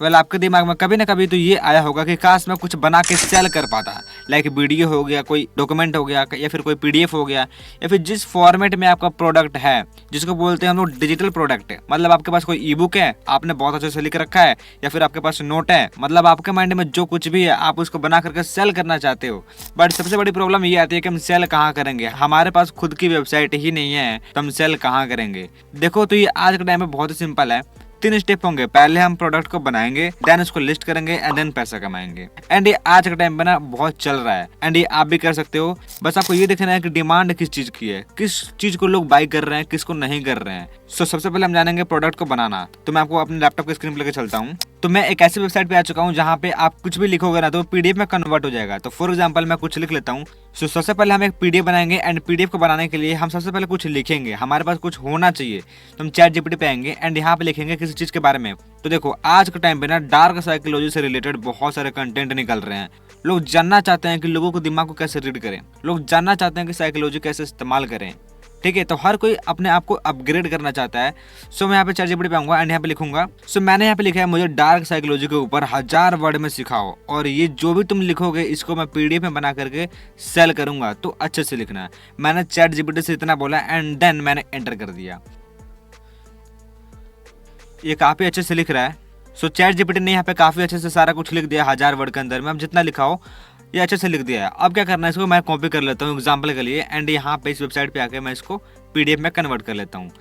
Well आपके दिमाग में कभी ना कभी तो ये आया होगा कि काश मैं कुछ बना के सेल कर पाता, लाइक वीडियो हो गया, कोई डॉक्यूमेंट हो गया, या फिर कोई पीडीएफ हो गया, या फिर जिस फॉर्मेट में आपका प्रोडक्ट है, जिसको बोलते हैं हम लोग डिजिटल प्रोडक्ट है। मतलब आपके पास कोई ई बुक है, आपने बहुत अच्छे से लिख रखा है, या फिर आपके पास नोट है, मतलब आपके माइंड में जो कुछ भी है आप उसको बना करके सेल करना चाहते हो। बट सबसे बड़ी प्रॉब्लम ये आती है कि हम सेल कहाँ करेंगे, हमारे पास खुद की वेबसाइट ही नहीं है तो हम सेल कहाँ करेंगे। देखो तो ये आज के टाइम में बहुत ही सिंपल है। 3 स्टेप होंगे, पहले हम प्रोडक्ट को बनाएंगे, देन उसको लिस्ट करेंगे एंड देन पैसा कमाएंगे। एंड ये आज के टाइम पे ना बहुत चल रहा है एंड ये आप भी कर सकते हो। बस आपको ये देखना है कि डिमांड किस चीज की है, किस चीज को लोग बाई कर रहे हैं, किसको नहीं कर रहे हैं। सो सबसे पहले हम जानेंगे प्रोडक्ट को बनाना। तो मैं आपको अपने लैपटॉप की स्क्रीन पर लेकर चलता हूँ। तो मैं एक ऐसी वेबसाइट पे आ चुका हूँ जहाँ पे आप कुछ भी लिखोगे ना तो पीडीएफ में कन्वर्ट हो जाएगा। तो फॉर एग्जांपल मैं कुछ लिख लेता हूँ। सो सबसे पहले हम एक पीडीएफ बनाएंगे एंड पीडीएफ को बनाने के लिए हम सबसे पहले कुछ लिखेंगे, हमारे पास कुछ होना चाहिए। तो हम चैट जीपीटी पे आएंगे एंड यहाँ पे लिखेंगे किसी चीज के बारे में। तो देखो आज के टाइम पे ना डार्क साइकोलॉजी से रिलेटेड बहुत सारे कंटेंट निकल रहे हैं। लोग जानना चाहते हैं कि लोगों को दिमाग को कैसे रीड करें, लोग जानना चाहते हैं कि साइकोलॉजी कैसे इस्तेमाल करें। ठीक है, तो हर कोई अपने आप को अपग्रेड करना चाहता है। सो मैं यहाँ पे चैट जीपीटी पे आऊंगा एंड यहाँ पे लिखूंगा। सो मैंने यहाँ पे लिखा है मुझे डार्क साइकोलॉजी के ऊपर 1000 वर्ड में सिखाओ, और ये जो भी तुम लिखोगे इसको मैं पीडीएफ में बना करके सेल करूंगा। तो अच्छे से लिखना है। मैंने चैट जीपीटी से इतना बोला एंड देन मैंने एंटर कर दिया। ये काफी अच्छे से लिख रहा है। सो चैट जीपीटी ने यहाँ पे काफी अच्छे से सारा कुछ लिख दिया 1000 वर्ड के अंदर में। अब जितना लिखा हो ये अच्छे से लिख दिया है। अब क्या करना है, इसको मैं कॉपी कर लेता हूँ एग्जाम्पल के लिए एंड यहाँ पे इस वेबसाइट पे आके मैं इसको पीडीएफ में कन्वर्ट कर लेता हूँ।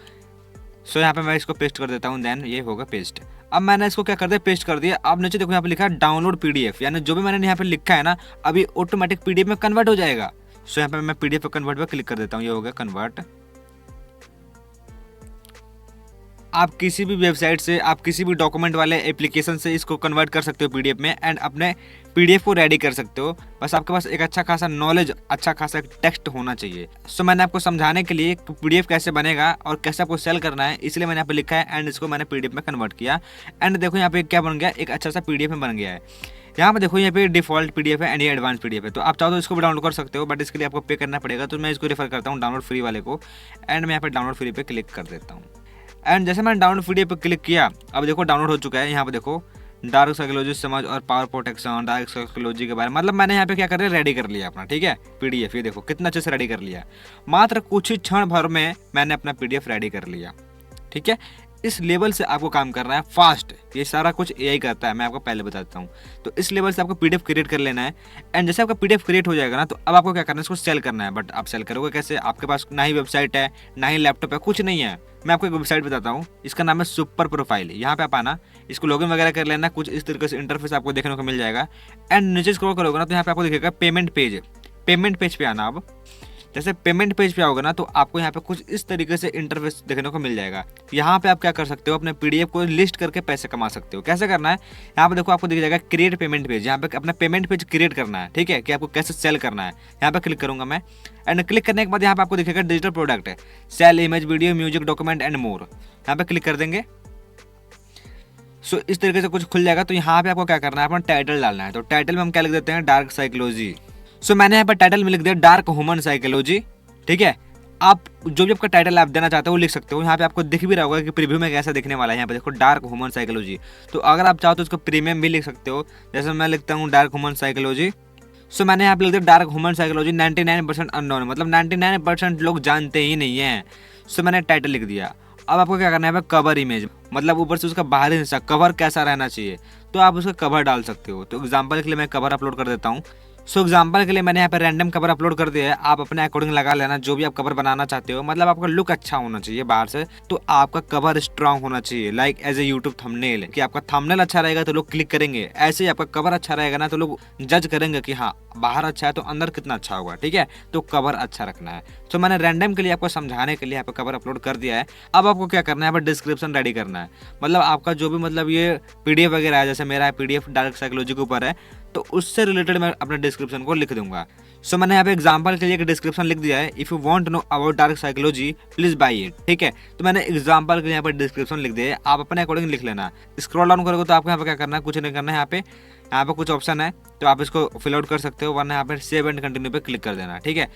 सो यहाँ पे मैं इसको पेस्ट कर देता हूँ, देन ये होगा पेस्ट। अब मैंने इसको क्या कर दिया, पेस्ट कर दिया। अब नीचे देखो यहाँ पे लिखा है डाउनलोड पीडीएफ, यानी जो भी मैंने यहाँ पे लिखा है ना अभी ऑटोमेटिक पीडीएफ में कन्वर्ट हो जाएगा। सो यहाँ पे मैं पीडीएफ पे कन्वर्ट पे क्लिक कर देता हूँ, ये हो गया कन्वर्ट। आप किसी भी वेबसाइट से, आप किसी भी डॉक्यूमेंट वाले एप्लीकेशन से इसको कन्वर्ट कर सकते हो पीडीएफ में एंड अपने पीडीएफ को रेडी कर सकते हो। बस आपके पास एक अच्छा खासा नॉलेज, अच्छा खासा टेक्स्ट होना चाहिए। सो मैंने आपको समझाने के लिए पीडीएफ कैसे बनेगा और कैसे आपको सेल करना है, इसलिए मैंने यहाँ पे लिखा है एंड इसको मैंने पीडीएफ में कन्वर्ट किया। एंड देखो यहाँ पे क्या बन गया, एक अच्छा सा पीडीएफ में बन गया है। यहाँ पे देखो यहाँ पे डिफॉल्ट पीडीएफ है एंड ये एडवांस पीडीएफ है। तो आप चाहो तो इसको भी डाउनलोड कर सकते हो, बट इसके लिए आपको पे करना पड़ेगा। तो मैं इसको रेफर करता हूँ डाउनलोड फ्री वाले को एंड मैं यहाँ पे डाउनलोड फ्री पे क्लिक कर देता हूँ। एंड जैसे मैंने डाउनलोड पीडीएफ पे क्लिक किया, अब देखो डाउनलोड हो चुका है। यहाँ पे देखो डार्क साइकोलॉजी समझ और पावर प्रोटेक्शन, डार्क साइकोलॉजी के बारे में, मतलब मैंने यहाँ पे क्या कर रहा है, रेडी कर लिया अपना। ठीक है, पीडीएफ ये देखो कितना अच्छे से रेडी कर लिया। मात्र कुछ ही क्षण भर में मैंने अपना पीडीएफ रेडी कर लिया। ठीक है, इस लेवल से आपको काम करना है फास्ट। ये सारा कुछ एआई करता है, मैं आपको पहले बताता हूँ। तो इस लेवल से आपको पीडीएफ क्रिएट कर लेना है एंड जैसे आपका पीडीएफ क्रिएट हो जाएगा ना तो अब आपको क्या करना है, इसको सेल करना है। बट आप सेल करोगे कैसे, आपके पास ना ही वेबसाइट है, ना ही लैपटॉप है, कुछ नहीं है। मैं आपको एक वेबसाइट बताता हूँ, इसका नाम है सुपर प्रोफाइल। यहाँ पे आप आना, इसको लॉगिन वगैरह कर लेना। कुछ इस तरीके से इंटरफेस आपको देखने को मिल जाएगा एंड नीचे स्क्रॉल करोगे ना तो यहाँ पे आपको दिखेगा पेमेंट पेज। पेमेंट पेज पे आना। अब जैसे पेमेंट पेज पे आओगे ना तो आपको यहाँ पे कुछ इस तरीके से इंटरफेस देखने को मिल जाएगा। यहाँ पे आप क्या कर सकते हो, अपने पीडीएफ को लिस्ट करके पैसे कमा सकते हो। कैसे करना है, यहाँ पे देखो आपको दिख जाएगा क्रिएट पेमेंट पेज। यहाँ पे अपना पेमेंट पेज क्रिएट करना है। ठीक है, कि आपको कैसे सेल करना है। यहाँ पे क्लिक करूंगा मैं एंड क्लिक करने के बाद यहाँ पे आपको दिखेगा डिजिटल प्रोडक्ट है, sell image, video, music, document and more. यहाँ पे क्लिक कर देंगे। सो इस तरीके से कुछ खुल जाएगा। तो यहाँ पे आपको क्या करना है, अपना टाइटल डालना है। तो टाइटल में हम क्या लिख देते हैं, डार्क साइकोलॉजी। सो मैंने यहाँ पर टाइटल में लिख दिया डार्क ह्यूमन साइकोलॉजी। ठीक है, आप जो भी आपका टाइटल आप देना चाहते हो वो लिख सकते हो। यहाँ पे आपको दिख भी रहा होगा कि प्रीव्यू में कैसा दिखने वाला है। यहाँ पे देखो डार्क ह्यूमन साइकोलॉजी। तो अगर आप चाहो तो इसको प्रीमियम भी लिख सकते हो, जैसे मैं लिखता हूँ डार्क ह्यूमन साइकोलॉजी। सो मैंने यहाँ पे लिख दिया डार्क ह्यूमन साइकोलॉजी 99% अननोन, मतलब 99% लोग जानते ही नहीं है। सो मैंने टाइटल लिख दिया। अब आपको क्या करना है, कवर इमेज, मतलब ऊपर से उसका बाहरी हिस्सा कवर कैसा रहना चाहिए, तो आप उसका कवर डाल सकते हो। तो एग्जाम्पल के लिए मैं कवर अपलोड कर देता हूँ। सो एग्जाम्पल के लिए मैंने यहाँ पे रैंडम कवर अपलोड कर दिया है। आप अपने अकॉर्डिंग लगा लेना जो भी आप कवर बनाना चाहते हो। मतलब आपका लुक अच्छा होना चाहिए बाहर से, तो आपका कवर स्ट्रांग होना चाहिए, like as a YouTube thumbnail, कि आपका थंबनेल अच्छा रहेगा तो लोग क्लिक करेंगे। ऐसे ही आपका कवर अच्छा रहेगा ना तो लोग जज करेंगे कि हाँ बाहर अच्छा है तो अंदर कितना अच्छा होगा। ठीक है, तो कवर अच्छा रखना है। तो मैंने रैंडम के लिए आपको समझाने के लिए यहाँ पे कवर अपलोड कर दिया है। अब आपको क्या करना है, यहाँ पर डिस्क्रिप्शन रेडी करना है। मतलब आपका जो भी मतलब ये पीडीएफ वगैरह है, जैसे मेरा पीडीएफ डार्क साइकोलॉजी के ऊपर है तो उससे रिलेटेड मैं अपने डिस्क्रिप्शन को लिख दूंगा। सो मैंने यहाँ पे एग्जांपल के लिए एक डिस्क्रिप्शन लिख दिया है, if you want to know about dark psychology please buy it. ठीक है, तो मैंने एग्जांपल के लिए यहाँ पे डिस्क्रिप्शन लिख दिया है, आप अपने अकॉर्डिंग लिख लेना। स्क्रॉल डाउन करोगे तो आपको यहाँ पे क्या करना है, कुछ नहीं करना है। यहाँ पे कुछ ऑप्शन है तो आप इसको फिल आउट कर सकते हो, वरना यहाँ पे सेव एंड कंटिन्यू पे क्लिक कर देना। ठीक है,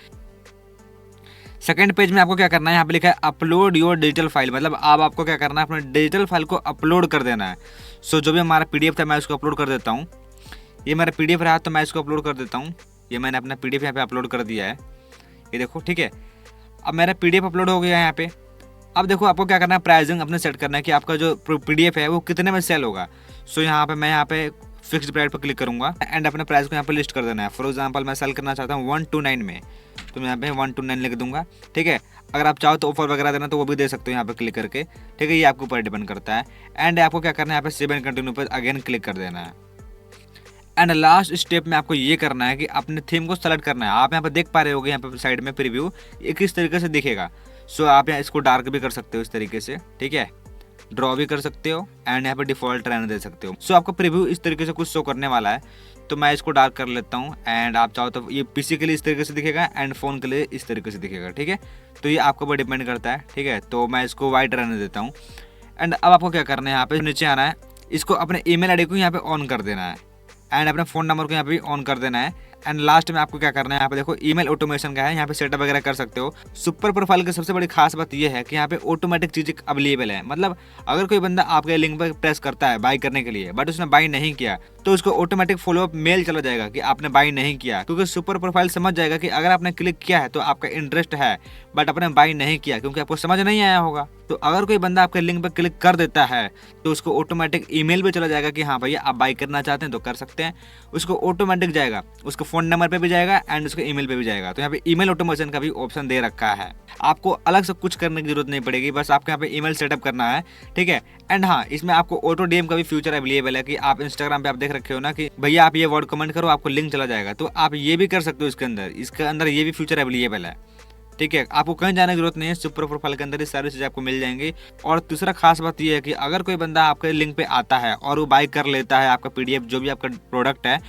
सेकंड पेज में आपको क्या करना है, यहाँ पे लिखा है अपलोड योर डिजिटल फाइल, मतलब अब आपको क्या करना है, अपने डिजिटल फाइल को अपलोड कर देना है। सो जो भी हमारा पीडीएफ था मैं उसको अपलोड कर देता हूँ। ये मेरा पीडीएफ रहा तो मैं इसको अपलोड कर देता हूँ। ये मैंने अपना पीडीएफ यहाँ पे अपलोड कर दिया है, ये देखो, ठीक है। अब मेरा पीडीएफ अपलोड हो गया है यहाँ पे। अब देखो आपको क्या करना है, प्राइसिंग अपने सेट करना है कि आपका जो पीडीएफ है वो कितने में सेल होगा। सो यहाँ पे मैं यहाँ पे फिक्स्ड प्राइस पर क्लिक करूँगा एंड अपने प्राइस को यहाँ पे लिस्ट कर देना है। फॉर एग्जांपल मैं सेल करना चाहता हूँ 129 में, तो मैं यहाँ पे 129 लिख दूंगा, ठीक है। अगर आप चाहो तो ऑफर वगैरह देना तो वो भी दे सकते हो यहाँ पे क्लिक करके, ठीक है। ये आपके ऊपर डिपेंड करता है। एंड आपको क्या करना है, यहाँ पे सेव एंड कंटिन्यू पर अगेन क्लिक कर देना है। एंड लास्ट स्टेप में आपको ये करना है कि अपने थीम को सेलेक्ट करना है। आप यहाँ पे देख पा रहे होगे यहाँ पे साइड में प्रीव्यू ये किस तरीके से दिखेगा। सो आप यहाँ इसको डार्क भी कर सकते हो इस तरीके से, ठीक है, ड्रॉ भी कर सकते हो एंड यहाँ पे डिफॉल्ट रहने दे सकते हो। सो आपका प्रीव्यू इस तरीके से कुछ शो करने वाला है, तो मैं इसको डार्क कर लेता हूँ। एंड आप चाहो तो ये पीसी के लिए इस तरीके से दिखेगा एंड फोन के लिए इस तरीके से दिखेगा, ठीक है। तो ये आपके ऊपर डिपेंड करता है, ठीक है। तो मैं इसको वाइट रहने देता हूँ। एंड अब आपको क्या करना है, यहाँ पे नीचे आना है, इसको अपने ईमेल आईडी को यहाँ पे ऑन कर देना है एंड अपने फ़ोन नंबर को यहाँ पे ऑन कर देना है। एंड लास्ट में आपको क्या करना है, यहाँ पे देखो ईमेल ऑटोमेशन का है, यहाँ पे सेटअप वगैरह कर सकते हो। सुपर प्रोफाइल की सबसे बड़ी खास बात ये है कि यहाँ पे ऑटोमेटिक चीज़ें अवेलेबल है। मतलब अगर कोई बंदा आपके लिंक पर प्रेस करता है बाई करने के लिए बट उसने बाई नहीं किया तो उसको ऑटोमेटिक फॉलोअप मेल चला जाएगा कि आपने बाई नहीं किया, क्योंकि सुपर प्रोफाइल समझ जाएगा कि अगर आपने क्लिक किया है तो आपका इंटरेस्ट है बट आपने बाई नहीं किया क्योंकि आपको समझ नहीं आया होगा। तो अगर कोई बंदा आपके लिंक पर क्लिक कर देता है तो उसको ऑटोमेटिक ईमेल पे चला जाएगा कि हाँ भैया आप बाई करना चाहते हैं तो कर सकते हैं। उसको ऑटोमेटिक जाएगा, उसको फ़ोन नंबर पे भी जाएगा एंड उसके ईमेल पे भी जाएगा। तो यहाँ पे ईमेल ऑटोमेशन का भी ऑप्शन दे रखा है। आपको अलग से कुछ करने की जरूरत नहीं पड़ेगी, बस आपको यहाँ पे ईमेल सेटअप करना है, ठीक है। एंड हाँ, इसमें आपको ऑटो डीएम का भी फ्यूचर अवेलेबल है कि आप इंस्टाग्राम पे आप देख रखे हो ना कि भैया आप ये वर्ड कमेंट करो आपको लिंक चला जाएगा, तो आप ये भी कर सकते हो। इसके अंदर ये भी फ्यूचर अवेलेबल है, ठीक है। आपको कहीं जाने की जरूरत नहीं है, सुपर प्रोफाइल के अंदर ये सारी चीज़ें आपको मिल जाएंगी। और दूसरा खास बात ये है कि अगर कोई बंदा आपके लिंक पे आता है और वो बाई कर लेता है आपका पीडीएफ जो भी आपका प्रोडक्ट है,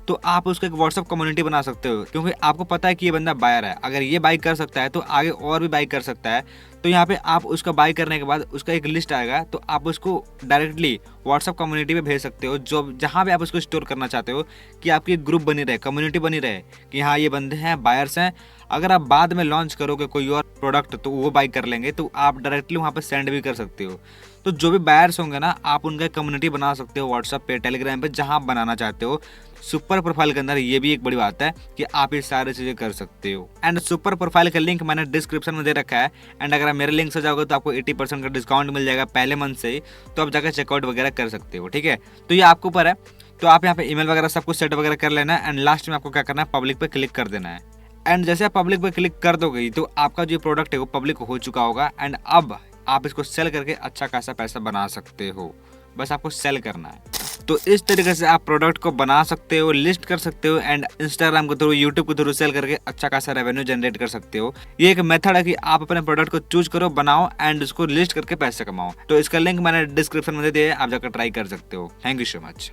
तो आप उसको एक व्हाट्सअप कम्युनिटी बना सकते हो, क्योंकि आपको पता है कि ये बंदा बायर है। अगर ये बाई कर सकता है तो आगे और भी बाई कर सकता है। तो यहाँ पे आप उसका बाई करने के बाद उसका एक लिस्ट आएगा, तो आप उसको डायरेक्टली व्हाट्सअप कम्युनिटी पे भेज सकते हो, जो जहाँ पे आप उसको स्टोर करना चाहते हो, कि आपकी ग्रुप बनी रहे, कम्युनिटी बनी रहे कि हाँ ये बंदे हैं, बायर्स हैं। अगर आप बाद में लॉन्च करोगे कोई और प्रोडक्ट तो वो बाई कर लेंगे, तो आप डायरेक्टली वहाँ पर सेंड भी कर सकते हो। तो जो भी बायर्स होंगे ना, आप उनका कम्युनिटी बना सकते हो व्हाट्सअप पे, टेलीग्राम पे, जहाँ आप बनाना चाहते हो। सुपर प्रोफाइल के अंदर ये भी एक बड़ी बात है कि आप ये सारी चीजें कर सकते हो। एंड सुपर प्रोफाइल का लिंक मैंने डिस्क्रिप्शन में दे रखा है। एंड अगर आप मेरे लिंक से जाओगे तो आपको 80% का डिस्काउंट मिल जाएगा पहले मंथ से ही, तो आप जाकर चेकआउट वगैरह कर सकते हो, ठीक है। तो ये आपके ऊपर है। तो आप यहाँ पे ईमेल वगैरह सब कुछ सेट वगैरह कर लेना है। एंड लास्ट में आपको क्या करना है, पब्लिक पे क्लिक कर देना है। एंड जैसे आप पब्लिक पे क्लिक कर दोगे तो आपका जो प्रोडक्ट है वो पब्लिक हो चुका होगा। एंड अब आप इसको सेल करके अच्छा खासा पैसा बना सकते हो, बस आपको सेल करना है। तो इस तरीके से आप प्रोडक्ट को बना सकते हो, लिस्ट कर सकते हो एंड इंस्टाग्राम के थ्रू, यूट्यूब के थ्रू सेल करके अच्छा खासा रेवेन्यू जनरेट कर सकते हो। ये एक मेथड है कि आप अपने प्रोडक्ट को चूज करो, बनाओ एंड उसको लिस्ट करके पैसे कमाओ। तो इसका लिंक मैंने डिस्क्रिप्शन में दे दिया है, आप जाकर ट्राई कर सकते हो। Thank you so much.